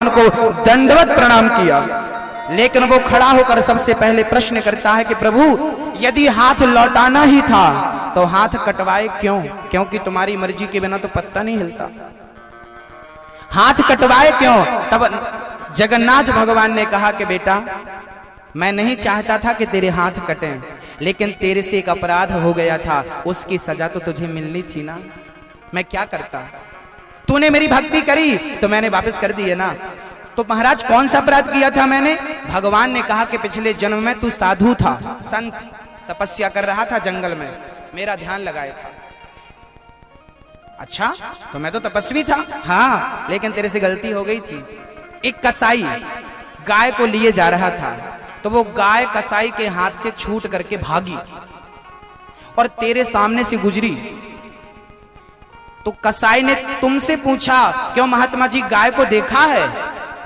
भगवान को दंडवत प्रणाम किया। लेकिन वो खड़ा होकर सबसे पहले प्रश्न करता है कि प्रभु, यदि हाथ लौटाना ही था तो हाथ कटवाए क्यों? क्योंकि तुम्हारी मर्जी के बिना तो पत्ता नहीं हिलता। हाथ कटवाए क्यों? तब जगन्नाथ भगवान ने कहा कि बेटा, मैं नहीं चाहता था कि तेरे हाथ कटें, लेकिन तेरे से एक अपराध हो गया था, उसकी सजा तो तुझे मिलनी थी ना। मैं क्या करता? तूने मेरी भक्ति करी तो मैंने वापस कर दी है ना। तो महाराज कौन सा अपराध किया था मैंने? भगवान ने कहा कि पिछले जन्म में तू साधु था, संत, तपस्या कर रहा था जंगल में, मेरा ध्यान लगाया था। अच्छा, तो मैं तो तपस्वी था। हाँ, लेकिन तेरे से गलती हो गई थी। एक कसाई गाय को लिए जा रहा था, तो वो गाय कसाई के हाथ से छूट करके भागी और तेरे सामने से गुजरी। तो कसाई ने तुमसे पूछा, क्यों महात्मा जी, गाय को देखा है?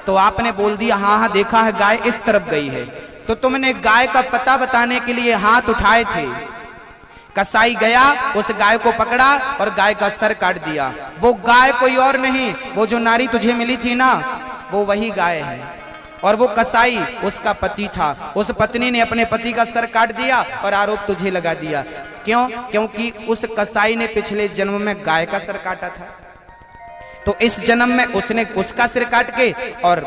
तो आपने बोल दिया, हाँ हाँ देखा है, गाय इस तरफ गई है। तो तुमने गाय का पता बताने के लिए हाथ उठाए थे। कसाई गया, उस गाय को पकड़ा और गाय का सर काट दिया। वो गाय कोई और नहीं, वो जो नारी तुझे मिली थी ना, वो वही गाय है। और वो कसाई उसका पति था। उस पत्नी ने अपने पति का सर काट दिया और आरोप तुझे लगा दिया। क्यों? क्योंकि उस कसाई ने पिछले जन्म में गाय का सर काटा था, तो इस जन्म में उसने उसका सिर काट के और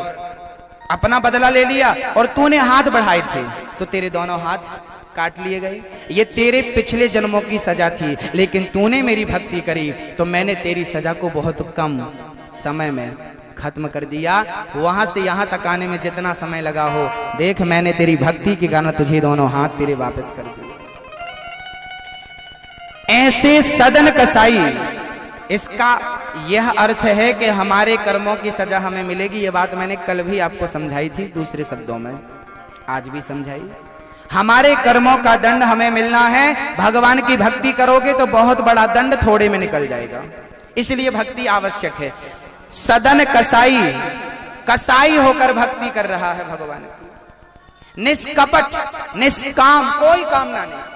अपना बदला ले लिया। और तूने हाथ बढ़ाए थे तो तेरे दोनों हाथ काट लिए गए। ये तेरे पिछले जन्मों की सजा थी, लेकिन तूने मेरी भक्ति करी तो मैंने तेरी सजा को बहुत कम समय में खत्म कर दिया। वहां से यहां तक आने में जितना समय लगा हो, देख मैंने तेरी भक्ति के कारण तुझे दोनों हाथ तेरे वापस कर दिए। ऐसे सदन कसाई, इसका यह अर्थ है कि हमारे कर्मों की सजा हमें मिलेगी। यह बात मैंने कल भी आपको समझाई थी, दूसरे शब्दों में आज भी समझाई। हमारे कर्मों का दंड हमें मिलना है। भगवान की भक्ति करोगे तो बहुत बड़ा दंड थोड़े में निकल जाएगा, इसलिए भक्ति आवश्यक है। सदन कसाई, कसाई होकर भक्ति कर रहा है भगवान की, निष्कपट निष्काम, कोई कामना नहीं।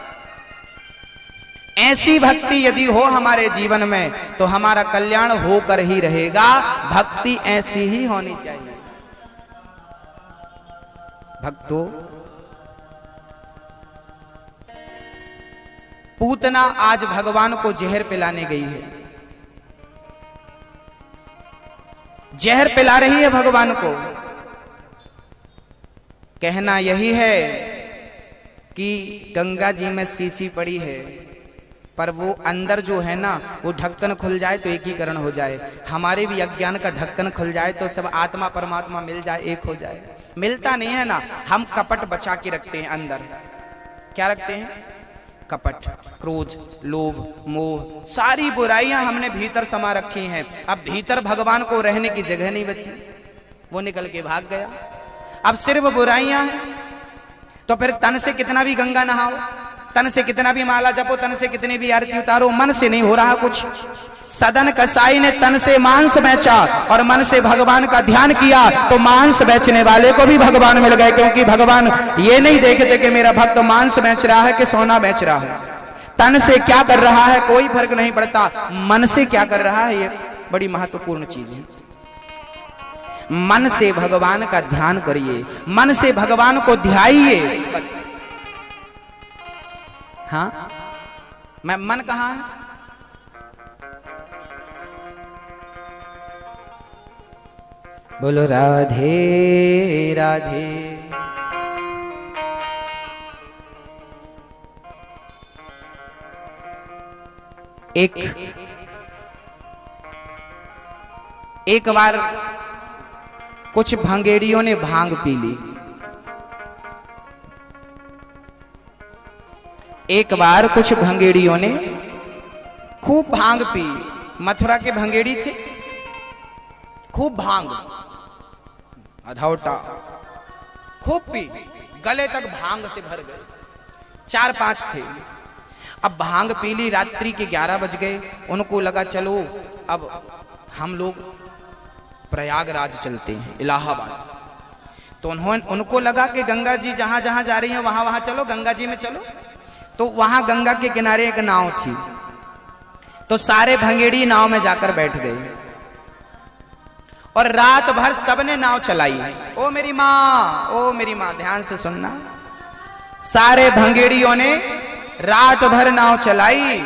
ऐसी भक्ति यदि हो हमारे जीवन में तो हमारा कल्याण होकर ही रहेगा। भक्ति ऐसी ही होनी चाहिए। भक्तों, पूतना आज भगवान को जहर पिलाने गई है, जहर पिला रही है भगवान को। कहना यही है कि गंगा जी में शीशी पड़ी है, पर वो अंदर जो है ना, वो ढक्कन खुल जाए तो एकीकरण हो जाए। हमारे भी अज्ञान का ढक्कन खुल जाए तो सब आत्मा परमात्मा मिल जाए, एक हो जाए। मिलता नहीं है ना, हम कपट बचा के रखते हैं अंदर। क्या रखते हैं? कपट, क्रोध, लोभ, मोह, सारी बुराइयां हमने भीतर समा रखी हैं। अब भीतर भगवान को रहने की जगह नहीं बची, वो निकल के भाग गया। अब सिर्फ बुराइयां हैं, तो फिर तन से कितना भी गंगा नहाओ, तन से कितना भी माला जपो, तन से कितनी भी आरती उतारो, मन से नहीं हो रहा कुछ। सदन कसाई ने तन से मांस बेचा और मन से भगवान का ध्यान किया, तो मांस बेचने वाले को भी भगवान मिल गए। क्योंकि भगवान ये नहीं देखते कि मेरा भक्त मांस बेच रहा है कि सोना बेच रहा है। तन से क्या कर रहा है कोई फर्क नहीं पड़ता, मन से क्या कर रहा है ये बड़ी महत्वपूर्ण चीज है। मन से भगवान का ध्यान करिए, मन से भगवान को ध्याइए बस। हाँ, मैं मन कहाँ है? बोलो राधे राधे। एक बार कुछ भंगेड़ियों ने भांग पी ली। एक बार कुछ भंगेड़ियों ने खूब भांग पी। मथुरा के भंगेड़ी थे, खूब भांग, अधौटा खूब पी, गले तक भांग से भर गए। 4-5 थे। अब भांग पी ली, रात्रि के 11 बज गए। उनको लगा चलो अब हम लोग प्रयागराज चलते हैं, इलाहाबाद। तो उनको लगा कि गंगा जी जहां जहां जा रही हैं वहां वहां चलो, गंगा जी में चलो। तो वहां गंगा के किनारे एक नाव थी, तो सारे भंगेड़ी नाव में जाकर बैठ गए और रात भर सबने नाव चलाई। ओ मेरी माँ, ओ मेरी माँ, ध्यान से सुनना। सारे भंगेड़ियों ने रात भर नाव चलाई।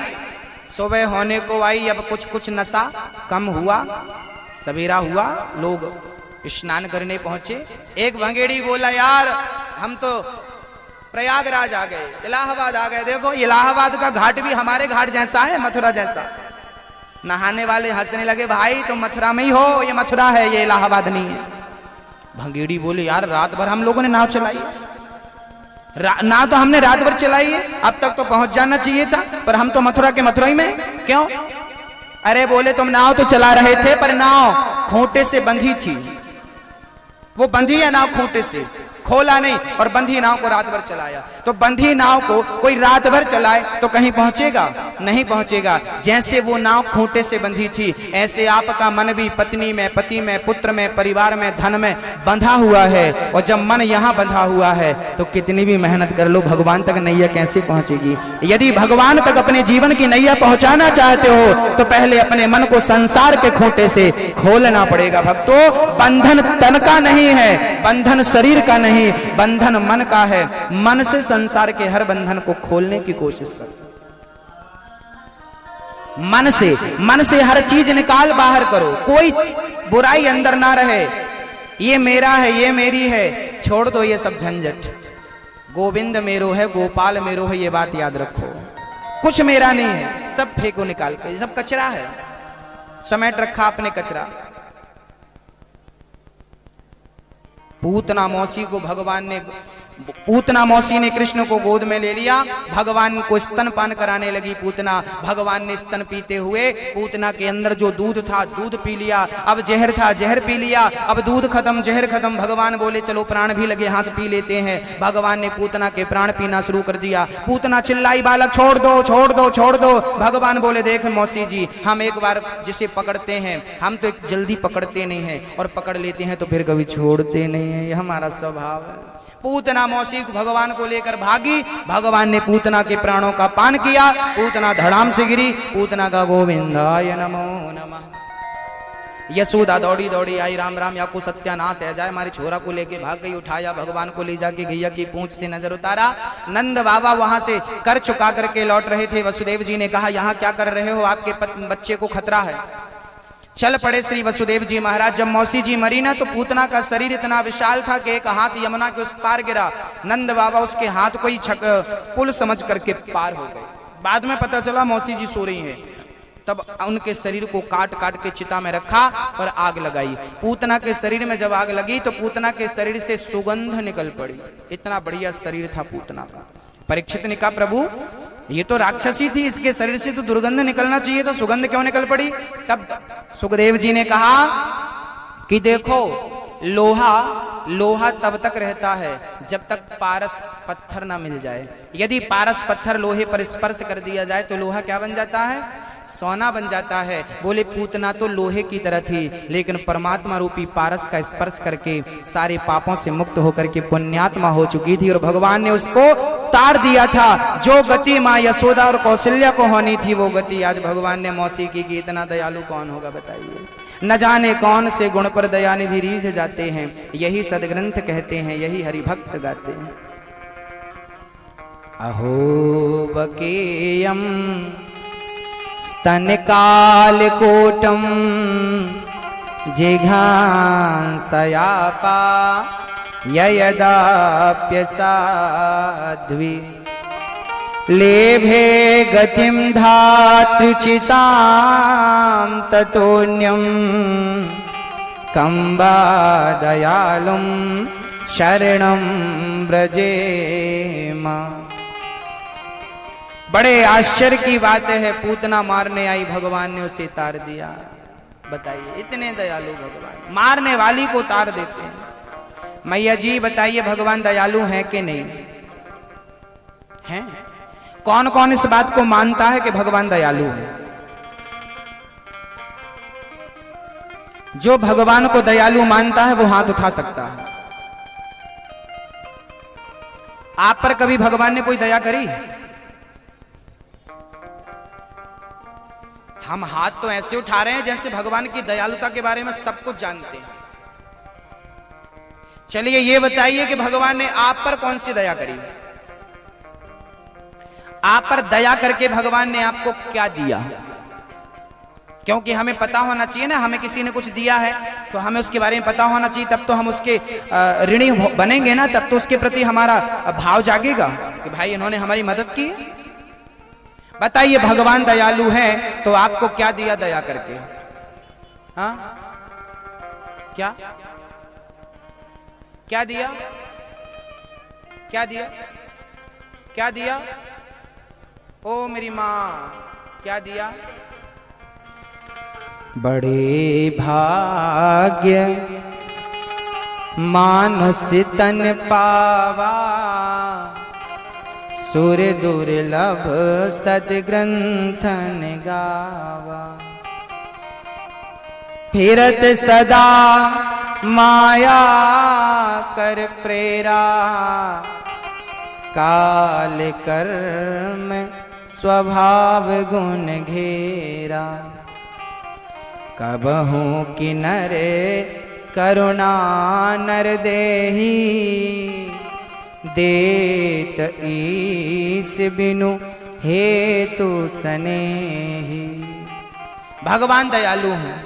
सुबह होने को आई, अब कुछ कुछ नशा कम हुआ, सवेरा हुआ, लोग स्नान करने पहुंचे। एक भंगेड़ी बोला, यार हम तो प्रयागराज आ गए, इलाहाबाद आ गए। देखो इलाहाबाद का घाट भी हमारे घाट जैसा है, मथुरा जैसा। नहाने वाले हंसने लगे, भाई तुम मथुरा में ही हो, ये मथुरा है, ये इलाहाबाद नहीं है। भंगेड़ी बोले, यार रात भर हम लोगों ने नाव चलाई, नाव तो हमने रात भर चलाई है, अब तक तो पहुंच जाना चाहिए था, पर हम तो मथुरा के मथुरा ही में। क्यों? अरे बोले, तुम नाव तो चला रहे थे पर नाव खूंटे से बंधी थी। वो बंधी है नाव खूंटे से, खोला नहीं, और बंधी नाव को रात भर चलाया। तो बंधी नाव को कोई रात भर चलाए तो कहीं पहुंचेगा? नहीं पहुंचेगा। जैसे वो नाव खूंटे से बंधी थी, ऐसे आपका मन भी पत्नी में, पति में, पुत्र में, परिवार में, धन में बंधा हुआ है। और जब मन यहाँ बंधा हुआ है तो कितनी भी मेहनत कर लो, भगवान तक नैया कैसे पहुंचेगी? यदि भगवान तक अपने जीवन की नैया पहुंचाना चाहते हो तो पहले अपने मन को संसार के खूंटे से खोलना पड़ेगा। भक्तों, बंधन तन का नहीं है, बंधन शरीर का नहीं, बंधन मन का है। मन से संसार के हर बंधन को खोलने की कोशिश करो। मन से हर चीज निकाल बाहर करो, कोई बुराई अंदर ना रहे। ये मेरा है, ये मेरी है, छोड़ दो ये सब झंझट। गोविंद मेरो है, गोपाल मेरो है, ये बात याद रखो। कुछ मेरा नहीं है, सब फेंको निकाल के, सब कचरा है, समेट रखा अपने कचरा। पूतना मौसी ने कृष्ण को गोद में ले लिया, भगवान को स्तनपान कराने लगी पूतना। भगवान ने स्तन पीते हुए पूतना के अंदर जो दूध था दूध पी लिया, अब जहर था जहर पी लिया, अब दूध खत्म जहर खत्म। भगवान बोले चलो प्राण भी लगे हाथ पी लेते हैं। भगवान ने पूतना के प्राण पीना शुरू कर दिया। पूतना चिल्लाई, बालक छोड़ दो छोड़ दो छोड़ दो। भगवान बोले देख मौसी जी, हम एक बार जिसे पकड़ते हैं हम तो जल्दी पकड़ते नहीं हैं, और पकड़ लेते हैं तो फिर कभी छोड़ते नहीं है, ये हमारा स्वभाव है। पूतना मौसी भगवान को लेकर भागी। भगवान ने पूतना के प्राणों का पान किया, पूतना धड़ाम से गिरी। पूतना का गोविंदाय नमो नमः। यशोदा दौड़ी दौड़ी आई, राम राम या को सत्यानाश है जाए, हमारे छोरा को लेके भाग गई। उठाया भगवान को ले जाके गैया की पूंछ से नजर उतारा। नंद बाबा वहां से कर चुका करके लौट रहे थे। वसुदेव जी ने कहा यहाँ क्या कर रहे हो, आपके बच्चे को खतरा है। चल पड़े श्री वसुदेव जी महाराज। जब मौसी जी मरी ना तो पूतना का शरीर इतना विशाल था कि एक हाथ यमुना के उस पार गिरा। नंद बाबा उसके हाथ को ही पुल समझ करके पार हो गए। बाद में पता चला मौसी जी सो रही हैं, तब उनके शरीर को काट काट के चिता में रखा और आग लगाई। पूतना के शरीर में जब आग लगी तो पूतना के शरीर से सुगंध निकल पड़ी। इतना बढ़िया शरीर था पूतना का। परीक्षित ने कहा प्रभु ये तो राक्षसी थी, इसके शरीर से तो दुर्गंध निकलना चाहिए, तो सुगंध क्यों निकल पड़ी? तब सुखदेव जी ने कहा कि देखो लोहा तब तक रहता है जब तक पारस पत्थर ना मिल जाए। यदि पारस पत्थर लोहे पर स्पर्श कर दिया जाए तो लोहा क्या बन जाता है? सोना बन जाता है। बोले पूतना तो लोहे की तरह थी, लेकिन परमात्मा रूपी पारस का स्पर्श करके सारे पापों से मुक्त होकर के पुण्यात्मा हो चुकी थी, और भगवान ने उसको तार दिया था। जो गति माँ यशोदा और कौशल्या को होनी थी वो गति आज भगवान ने मौसी की। इतना दयालु कौन होगा बताइए? न जाने कौन से गुण पर दयानिधि रीझ जाते हैं, यही सदग्रंथ कहते हैं, यही हरिभक्त गाते हैं। अहो बकेयम स्तनकालकोटम जिघांसयापा ययदाप्यसाध्वी लेभे गतिम धातृचितां ततोऽन्यं कंबा दयालुं शरणं व्रजेमा। बड़े आश्चर्य की बात है, पूतना मारने आई, भगवान ने उसे तार दिया। बताइए, इतने दयालु भगवान मारने वाली को तार देते हैं। मैया जी बताइए भगवान दयालु हैं कि नहीं हैं? कौन कौन इस बात को मानता है कि भगवान दयालु है? जो भगवान को दयालु मानता है वो हाथ उठा सकता है। आप पर कभी भगवान ने कोई दया करी? हम हाथ तो ऐसे उठा रहे हैं जैसे भगवान की दयालुता के बारे में सब कुछ जानते हैं। चलिए ये बताइए कि भगवान ने आप पर कौन सी दया करी? आप पर दया करके भगवान ने आपको क्या दिया? क्योंकि हमें पता होना चाहिए ना, हमें किसी ने कुछ दिया है तो हमें उसके बारे में पता होना चाहिए, तब तो हम उसके ऋणी बनेंगे ना, तब तो उसके प्रति हमारा भाव जागेगा कि भाई इन्होंने हमारी मदद की। बताइए भगवान दयालु हैं तो आपको क्या दिया दया करके? हाँ, क्या क्या दिया? क्या दिया? क्या दिया? ओ मेरी माँ, क्या दिया? बड़े भाग्य मानुष तन पावा, सुर दुर्लभ सदग्रंथन गावा। फिरत सदा माया कर प्रेरा, काल कर्म स्वभाव गुण घेरा। कबहू किनरे करुणा नर देही, देत ईस बिनु हेतु सनेही। भगवान दयालु हैं।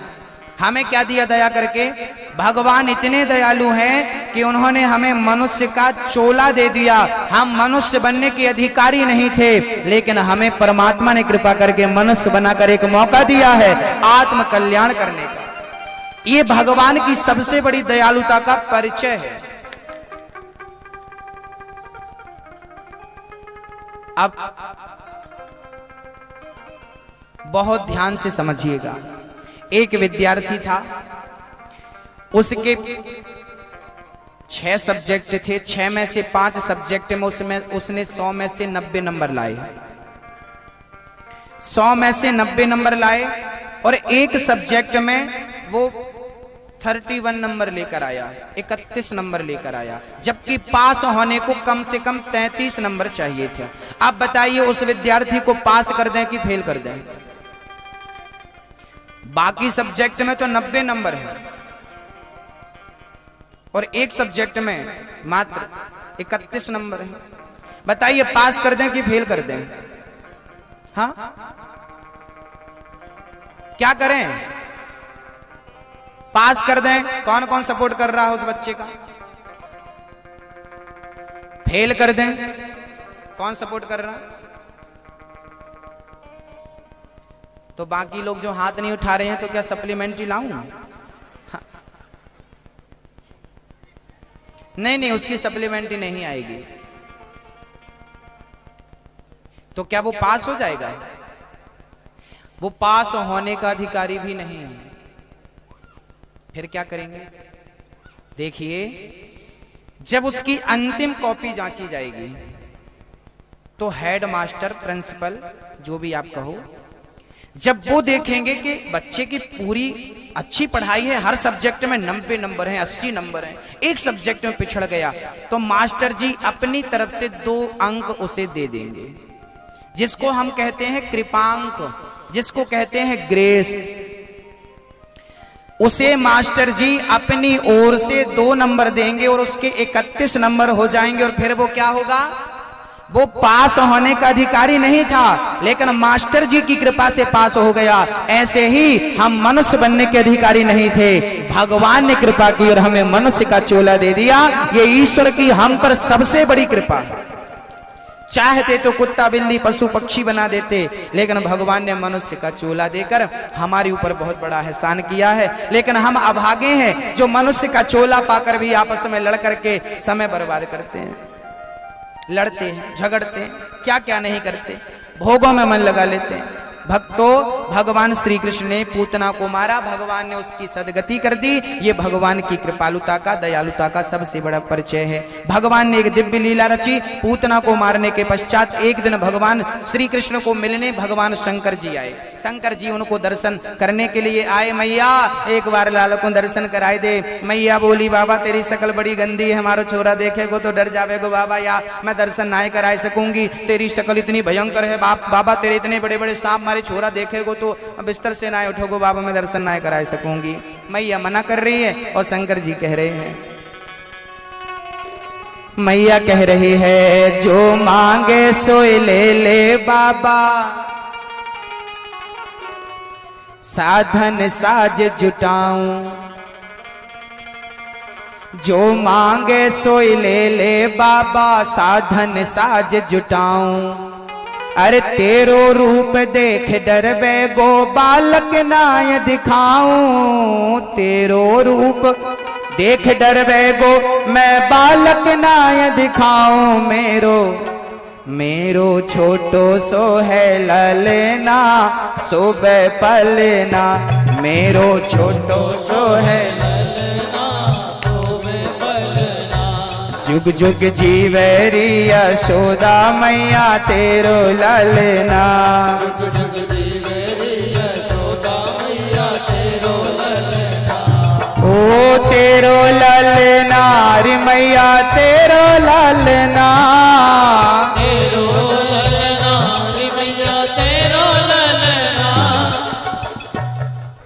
हमें क्या दिया दया करके? भगवान इतने दयालु हैं कि उन्होंने हमें मनुष्य का चोला दे दिया। हम मनुष्य बनने के अधिकारी नहीं थे, लेकिन हमें परमात्मा ने कृपा करके मनुष्य बनाकर एक मौका दिया है आत्म कल्याण करने का। ये भगवान की सबसे बड़ी दयालुता का परिचय है। अब बहुत ध्यान से समझिएगा। एक विद्यार्थी था, उसके 6 सब्जेक्ट थे, 6 में से 5 सब्जेक्ट में उसने 100 में से 90 नंबर लाए। 100 में से 90 नंबर लाए और एक सब्जेक्ट में वो 31 नंबर लेकर आया, 31 नंबर लेकर आया, जबकि पास होने को कम से कम 33 नंबर चाहिए थे। अब बताइए उस विद्यार्थी को पास कर दें कि फेल कर दें? बाकी सब्जेक्ट में तो 90 नंबर है और एक सब्जेक्ट में मात्र 31 नंबर है। बताइए पास कर दें कि फेल कर दें? हाँ, क्या करें? पास कर दें? कौन कौन सपोर्ट कर रहा है उस बच्चे का? फेल कर दें? कौन सपोर्ट कर रहा? तो बाकी लोग जो हाथ नहीं उठा रहे हैं तो क्या सप्लीमेंट्री लाऊं? हाँ। नहीं, उसकी सप्लीमेंट्री नहीं आएगी। तो क्या वो पास हो जाएगा? वो पास होने का अधिकारी भी नहीं है। फिर क्या करेंगे? देखिए, जब उसकी अंतिम कॉपी जांची जाएगी तो हेड मास्टर, प्रिंसिपल, जो भी आप कहो, जब वो देखेंगे कि बच्चे की पूरी अच्छी पढ़ाई है, हर सब्जेक्ट में 90 नंबर हैं, 80 नंबर हैं, एक सब्जेक्ट में पिछड़ गया, तो मास्टर जी अपनी तरफ से 2 अंक उसे दे देंगे, जिसको हम कहते हैं कृपांक, जिसको कहते हैं ग्रेस। उसे मास्टर जी अपनी ओर से 2 नंबर देंगे और उसके 31 नंबर हो जाएंगे। और फिर वो क्या होगा? वो पास होने का अधिकारी नहीं था, लेकिन मास्टर जी की कृपा से पास हो गया। ऐसे ही हम मनुष्य बनने के अधिकारी नहीं थे, भगवान ने कृपा की और हमें मनुष्य का चोला दे दिया। ये ईश्वर की हम पर सबसे बड़ी कृपा। चाहते तो कुत्ता बिल्ली पशु पक्षी बना देते, लेकिन भगवान ने मनुष्य का चोला देकर हमारे ऊपर बहुत बड़ा एहसान किया है। लेकिन हम अभागे हैं जो मनुष्य का चोला पाकर भी आपस में लड़ करके समय बर्बाद करते हैं, लड़ते हैं, झगड़ते हैं, क्या क्या नहीं करते, भोगों में मन लगा लेते हैं। भक्तों, भगवान श्री कृष्ण ने पूतना को मारा, भगवान ने उसकी सदगति कर दी। ये भगवान की कृपालुता का, दयालुता का सबसे बड़ा परिचय है। भगवान ने एक दिव्य लीला रची। पूतना को मारने के पश्चात एक दिन भगवान श्री कृष्ण को मिलने भगवान शंकर जी आए। शंकर जी उनको दर्शन करने के लिए आए। मैया एक बार लाल को दर्शन कराए दे। मैया बोली, बाबा तेरी शकल बड़ी गंदी है, हमारा छोरा देखेगो तो डर जावेगो बाबा, या मैं दर्शन ना कराए सकूंगी, तेरी शकल इतनी भयंकर है बाबा, तेरे इतने बड़े बड़े सांप हमारे छोरा देखेगो तो बिस्तर से ना उठोगो बाबा, मैं दर्शन ना करा सकूंगी। मैया मना कर रही है और शंकर जी कह रहे हैं, मैया कह रही है जो मांगे सोई ले ले बाबा, साधन साज जुटाऊं, जो मांगे सोई ले ले बाबा, साधन साज जुटाऊं। अरे तेरो रूप देख डरवे गो बालक नाय दिखाऊं, तेरो रूप देख डरवे गो मैं बालक नाय दिखाऊं। मेरो छोटो सो है ललना, सोबे पलना, मेरो छोटो सो है ललना, सोबे पलना। जुग जुग जीवेरी यशोदा मैया तेरो ललना, जुग जुग जीवेरी यशोदा मैया तेरो ललना। ओ तेरो ललना रे मैया तेरो ललना, तेरो ललना रे मैया तेरो ललना,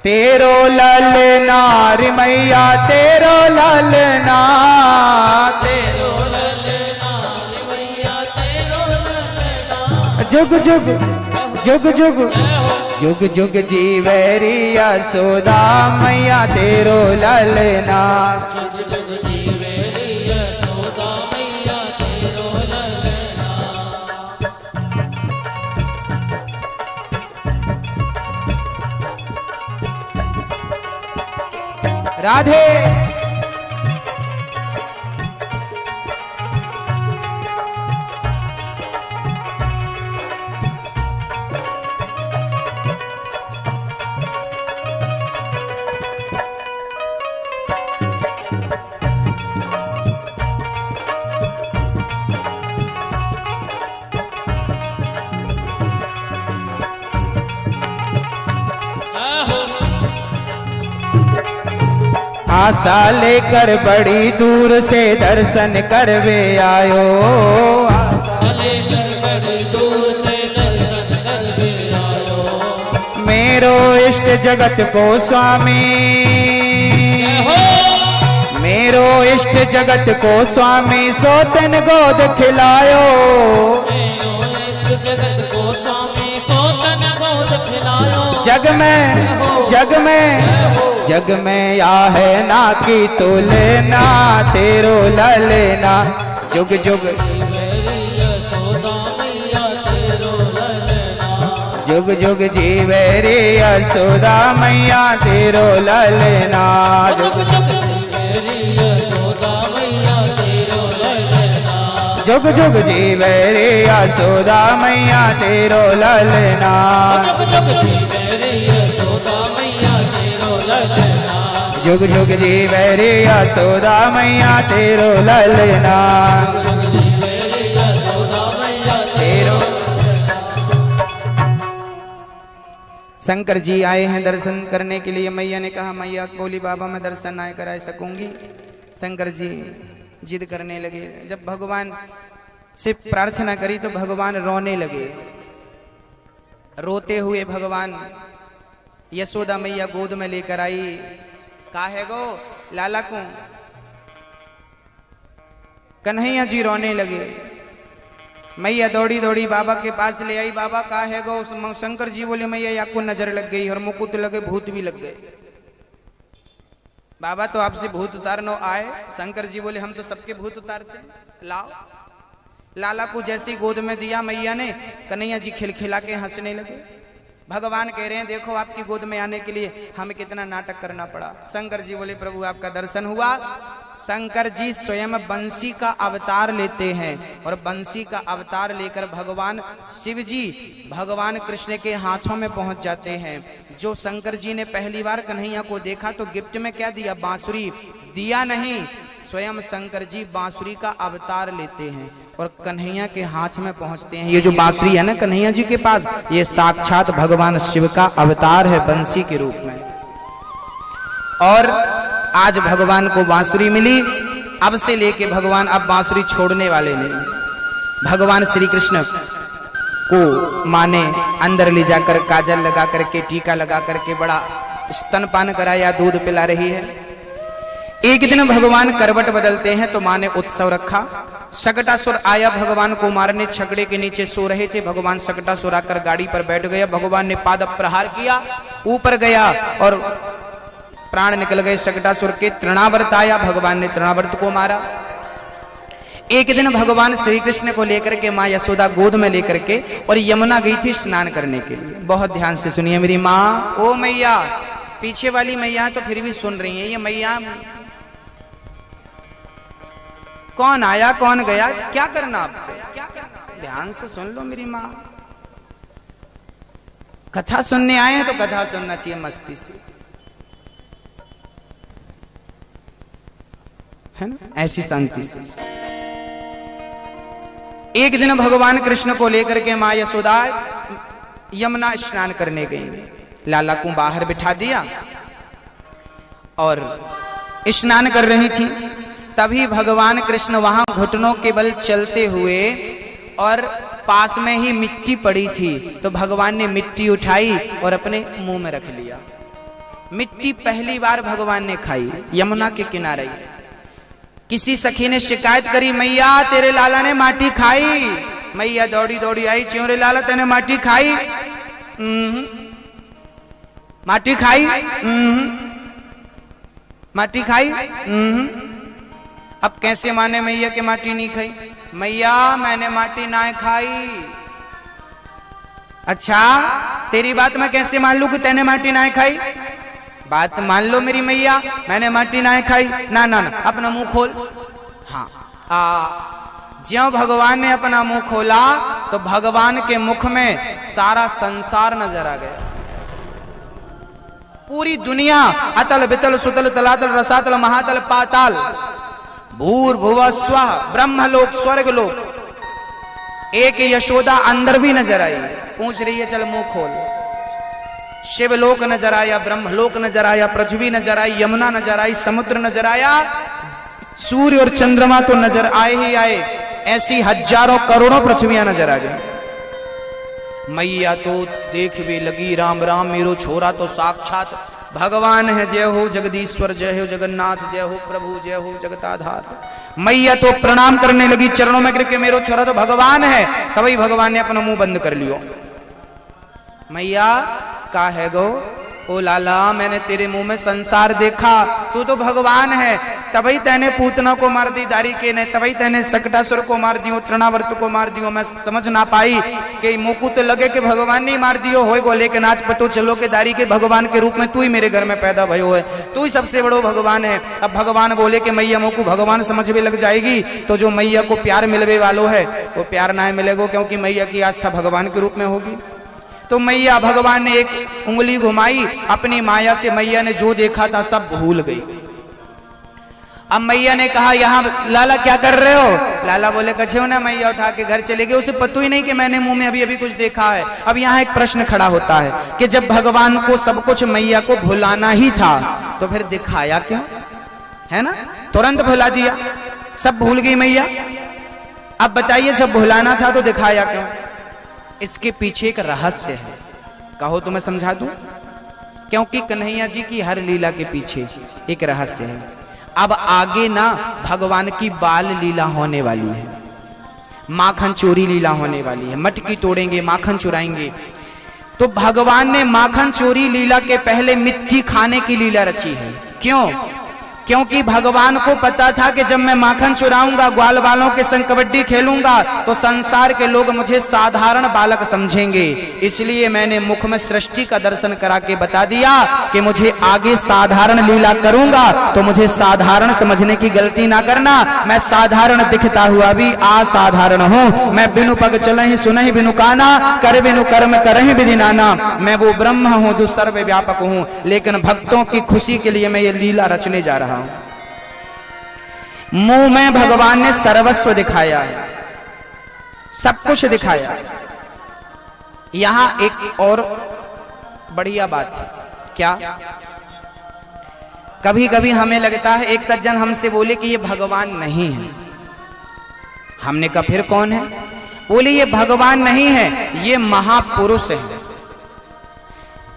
तेरो ललना रे मैया तेरो ललना, तेरो ललना रे मैया तेरो ललना। जुग जुग जुग जुग जुग जुग जीवेरी यशोदा मैया तेरो ललना, जुग जुग जीवेरी यशोदा मैया तेरो ललना। राधे आशा लेकर बड़ी दूर से दर्शन करवे आयो, आशा लेकर बड़ी दूर से दर्शन करवे आयो। मेरो इष्ट जगत को स्वामी, मेरो इष्ट जगत को स्वामी सोतन गोद खिलायो, मेरो इष्ट जगत को स्वामी सोतन गोद खिलायो। जग में या है ना की तुलना, तेरो ललना जुग जुग जीवेरी यशोदा मैया तेरो ललना, जुग जुग जीवेरी यशोदा मैया तेरो ललना, जुग जुग जीवेरी यशोदा मैया तेरो ललना, जुग जुग जीवेरी यशोदा मैया तेरो ललना, जुग जुग जीवेरी यशोदा मैया तेरो ललना, जुग जुग जीवेरी यशोदा मैया तेरो ललना, जुग जुग जीवेरी यशोदा मैया तेरो। शंकर जी आए हैं दर्शन करने के लिए। मैया ने कहा, मैया बोली बाबा मैं दर्शन ना करा सकूंगी। शंकर जी जिद करने लगे। जब भगवान से प्रार्थना करी तो भगवान रोने लगे। रोते हुए भगवान यशोदा मैया गोद में लेकर आई। काहे गो लाला को कन्हैया जी रोने लगे। मैया दौड़ी दौड़ी बाबा के पास ले आई। बाबा काहे गो? शंकर जी बोले मैया आपको नजर लग गई और मुकुट लगे, भूत भी लग गए। बाबा तो आपसे भूत उतारनो आए। शंकर जी बोले हम तो सबके भूत उतारते, लाओ। लाला को जैसे गोद में दिया मैया ने, कन्हैया जी खिलखिला के हंसने लगे। भगवान कह रहे हैं देखो आपकी गोद में आने के लिए हमें कितना नाटक करना पड़ा। शंकर जी बोले प्रभु आपका दर्शन हुआ। शंकर जी स्वयं बंसी का अवतार लेते हैं और बंसी का अवतार लेकर भगवान शिव जी भगवान कृष्ण के हाथों में पहुंच जाते हैं। जो शंकर जी ने पहली बार कन्हैया को देखा तो गिफ्ट में क्या दिया? बांसुरी दिया नहीं, स्वयं शंकर जी बांसुरी का अवतार लेते हैं और कन्हैया के हाथ में पहुंचते हैं। ये जो बांसुरी है ना कन्हैया जी के पास, ये साक्षात भगवान शिव का अवतार है बंसी के रूप में। और आज भगवान को बांसुरी मिली। अब से लेके भगवान अब बांसुरी छोड़ने वाले नहीं। भगवान श्री कृष्ण को माँ ने अंदर ले जाकर काजल लगा करके टीका लगा करके बड़ा स्तनपान कराया, दूध पिला रही है। एक दिन भगवान करवट बदलते हैं तो माँ ने उत्सव रखा। शकटासुर आया भगवान को मारने, छकड़े के नीचे सो रहे थे। भगवान शकटासुर आकर गाड़ी पर बैठ गया। भगवान ने पाद प्रहार किया, ऊपर गया और प्राण निकल गए शकटासुर के। तृणावर्त आया, भगवान ने तृणावर्त को मारा। एक दिन भगवान श्री कृष्ण को लेकर के माँ यशोदा गोद में लेकर के और यमुना गई थी स्नान करने के लिए। बहुत ध्यान से सुनिए मेरी माँ। ओ मैया, पीछे वाली मैया तो फिर भी सुन रही है। ये मैया कौन आया कौन गया, क्या करना आपको, क्या करना, ध्यान से सुन लो मेरी माँ। कथा सुनने आए हैं तो कथा सुनना चाहिए मस्ती से, है ना, ऐसी शांति से। एक दिन भगवान कृष्ण को लेकर के माँ यशोदा यमुना स्नान करने गई। लाला को बाहर बिठा दिया और स्नान कर रही थी। तभी भगवान कृष्ण वहां घुटनों के बल चलते हुए और पास में ही मिट्टी पड़ी थी तो भगवान ने मिट्टी उठाई और अपने मुंह में रख लिया। मिट्टी पहली बार भगवान ने खाई यमुना के किनारे। किसी सखी ने शिकायत करी, मैया तेरे लाला ने माटी खाई। मैया दौड़ी दौड़ी आई, क्यों रे लाला तेने माटी खाई? माटी खाई? माटी खाई? अब कैसे माने मैया के माटी नहीं खाई? मैया मैंने माटी ना खाई। अच्छा तेरी बात मैं कैसे मान लूं कि तैने माटी ना खाई? बात मान लो मेरी मैया, मैंने माटी ना खाई। ना ना ना, अपना मुंह खोल। हाँ, ज्यों भगवान ने अपना मुंह खोला तो भगवान के मुख में सारा संसार नजर आ गया। पूरी दुनिया, अतल बितल सुतल तलातल रसातल महातल पाताल, भूर्भुवः स्वः, ब्रह्मलोक स्वर्गलोक। एक यशोदा अंदर भी नजर आई, पूछ रही है चल मुंह खोल। शिवलोक नजर आया, ब्रह्मलोक नजर आया, पृथ्वी नजर आई, यमुना नजर आई, समुद्र नजर आया, सूर्य और चंद्रमा तो नजर आए ही आए, ऐसी हजारों करोड़ों पृथ्वियां नजर आ गई। मैया तो देख भी लगी, राम राम मेरो छोरा तो साक्षात भगवान है। जय हो जगदीश्वर, जय हो जगन्नाथ, जय हो प्रभु, जय हो जगताधार। मैया तो प्रणाम करने लगी चरणों में गिर के, मेरो छोरा तो भगवान है। तभी भगवान ने अपना मुंह बंद कर लियो। मैया का है गो? ओ लाला मैंने तेरे मुंह में संसार देखा, तू तो भगवान है। तभी तैने पूतना को मार दी दारिके ने, तभी तैने शकटासुर को मार दियो, तृणावर्त को मार दियो। मैं समझ ना पाई कि मुकु तो लगे कि भगवान नहीं मार दियो होएगो, लेकिन आज पतो चलो कि दारिके भगवान के रूप में तू ही मेरे घर में पैदा भयो है, तू ही सबसे बड़ो भगवान है। अब भगवान बोले कि मैया मोकू भगवान समझ में लग जाएगी तो जो मैया को प्यार मिलवे वालो है वो प्यार ना मिलेगो, क्योंकि मैया की आस्था भगवान के रूप में होगी। तो मैया, भगवान ने एक उंगली घुमाई अपनी माया से, मैया ने जो देखा था सब भूल गई। अब मैया ने कहा यहाँ लाला क्या कर रहे हो? लाला बोले कछो ना, मैया उठा के घर चले गए। उसे पता ही नहीं कि मैंने मुंह में अभी अभी कुछ देखा है। अब यहाँ एक प्रश्न खड़ा होता है कि जब भगवान को सब कुछ मैया को भुलाना ही था तो फिर दिखाया क्यों? है ना, तुरंत भुला दिया, सब भूल गई मैया। अब बताइए सब भुलाना था तो दिखाया क्यों? इसके पीछे एक रहस्य है, कहो तो मैं समझा दूं। क्योंकि कन्हैया जी की हर लीला के पीछे एक रहस्य है। अब आगे ना भगवान की बाल लीला होने वाली है, माखन चोरी लीला होने वाली है। मटकी तोड़ेंगे, माखन चुराएंगे। तो भगवान ने माखन चोरी लीला के पहले मिट्टी खाने की लीला रची है। क्यों? क्योंकि भगवान को पता था कि जब मैं माखन चुराऊंगा, ग्वाल वालों के संग कबड्डी खेलूंगा तो संसार के लोग मुझे साधारण बालक समझेंगे। इसलिए मैंने मुख में सृष्टि का दर्शन करा के बता दिया कि मुझे आगे साधारण लीला करूंगा तो मुझे साधारण समझने की गलती ना करना। मैं साधारण दिखता हुआ भी असाधारण हूँ। मैं बिनु पग चलहि सुनहि बिनु काना, कर बिनु कर्म करहि विधि नाना। मैं वो ब्रह्म हूँ जो सर्वव्यापक हूँ, लेकिन भक्तों की खुशी के लिए मैं ये लीला रचने जा रहा हूं। मुंह में भगवान ने सर्वस्व दिखाया है, सब कुछ दिखाया। यहां एक और बढ़िया बात है, क्या? कभी कभी हमें लगता है, एक सज्जन हमसे बोले कि ये भगवान नहीं है। हमने कहा फिर कौन है? बोले ये भगवान नहीं है, ये महापुरुष है।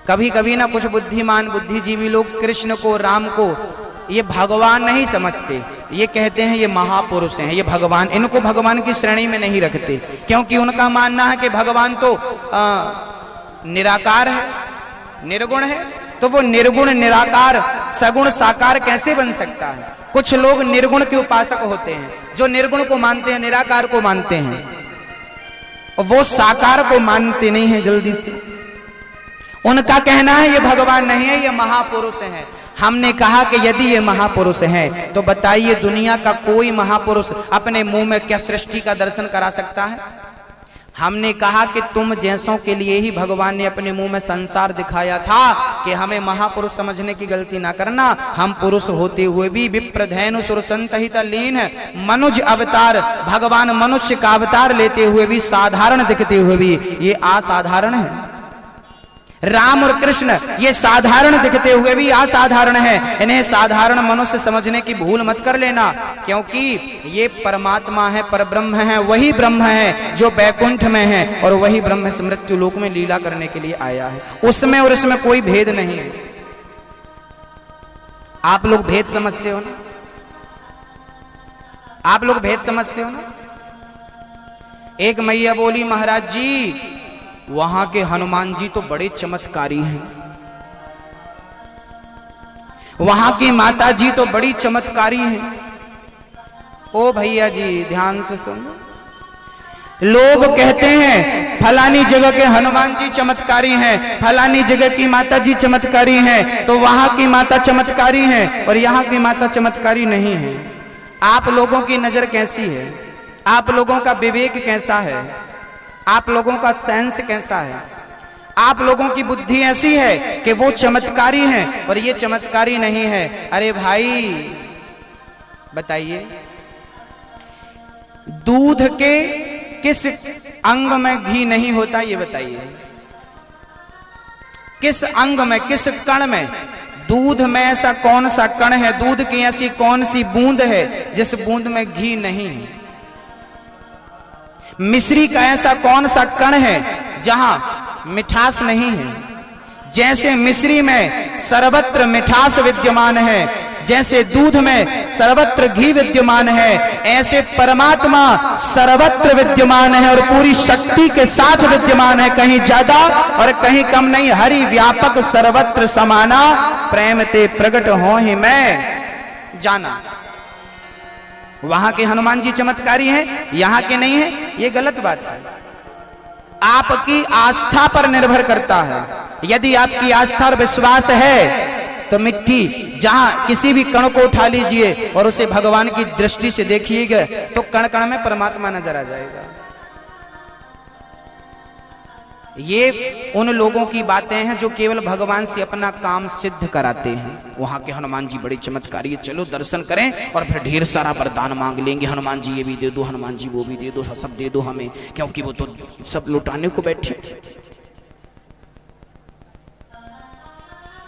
कभी कभी ना कुछ बुद्धिमान बुद्धिजीवी लोग कृष्ण को, राम को ये भगवान नहीं समझते, ये कहते हैं ये महापुरुष हैं, ये भगवान, इनको भगवान की श्रेणी में नहीं रखते, क्योंकि उनका मानना है कि भगवान तो निराकार है, निर्गुण है, तो वो निर्गुण निराकार सगुण साकार कैसे बन सकता है। कुछ लोग निर्गुण के उपासक होते हैं, जो निर्गुण को मानते हैं, निराकार को मानते हैं, और वो साकार को मानते नहीं है जल्दी से। उनका कहना है ये भगवान नहीं है, ये महापुरुष है। हमने कहा कि यदि ये महापुरुष हैं तो बताइए दुनिया का कोई महापुरुष अपने मुंह में क्या सृष्टि का दर्शन करा सकता है। हमने कहा कि तुम जैसों के लिए ही भगवान ने अपने मुंह में संसार दिखाया था कि हमें महापुरुष समझने की गलती ना करना। हम पुरुष होते हुए भी विप्रधेनु सुरसंतहित लीन मनुज अवतार, भगवान मनुष्य का अवतार लेते हुए भी, साधारण दिखते हुए भी ये असाधारण है। राम और कृष्ण ये साधारण दिखते हुए भी असाधारण है। इन्हें साधारण मनुष्य समझने की भूल मत कर लेना, क्योंकि ये परमात्मा है, परब्रह्म है, वही ब्रह्म है जो बैकुंठ में है, और वही ब्रह्म से मृत्यु लोक में लीला करने के लिए आया है। उसमें और इसमें कोई भेद नहीं है। आप लोग भेद समझते हो ना, आप लोग भेद समझते हो ना। एक मैया बोली, महाराज जी वहां के हनुमान जी तो बड़े चमत्कारी हैं, वहां की माता जी तो बड़ी चमत्कारी हैं। ओ भैया जी ध्यान से सुनो, लोग कहते हैं फलानी जगह के हनुमान जी चमत्कारी हैं, फलानी जगह की माता जी चमत्कारी हैं, तो वहां की माता चमत्कारी हैं और यहां की माता चमत्कारी नहीं है। आप लोगों की नजर कैसी है, आप लोगों का विवेक कैसा है, आप लोगों का सेंस कैसा है। आप लोगों की बुद्धि ऐसी है कि वो चमत्कारी हैं और ये चमत्कारी नहीं है। अरे भाई बताइए, दूध के किस अंग में घी नहीं होता, ये बताइए। किस अंग में, किस कण में, दूध में ऐसा कौन सा कण है, दूध की ऐसी कौन सी बूंद है जिस बूंद में घी नहीं है। मिश्री का ऐसा कौन सा कण है जहां मिठास नहीं है। जैसे मिश्री में सर्वत्र मिठास विद्यमान है, जैसे दूध में सर्वत्र घी विद्यमान है, ऐसे परमात्मा सर्वत्र विद्यमान है और पूरी शक्ति के साथ विद्यमान है, कहीं ज्यादा और कहीं कम नहीं। हरि व्यापक सर्वत्र समाना, प्रेम ते प्रकट हो ही मैं जाना। वहां के हनुमान जी चमत्कारी हैं, यहां के नहीं है, ये गलत बात है। आपकी आस्था पर निर्भर करता है। यदि आपकी आस्था और विश्वास है तो मिट्टी जहां किसी भी कण को उठा लीजिए और उसे भगवान की दृष्टि से देखिएगा तो कण कण में परमात्मा नजर आ जाएगा। ये उन लोगों की बातें हैं जो केवल भगवान से अपना काम सिद्ध कराते हैं। वहां के हनुमान जी बड़े चमत्कारी है, चलो दर्शन करें और फिर ढेर सारा वरदान मांग लेंगे। हनुमान जी ये भी दे दो, हनुमान जी वो भी दे दो, सब दे दो हमें, क्योंकि वो तो सब लुटाने को बैठे।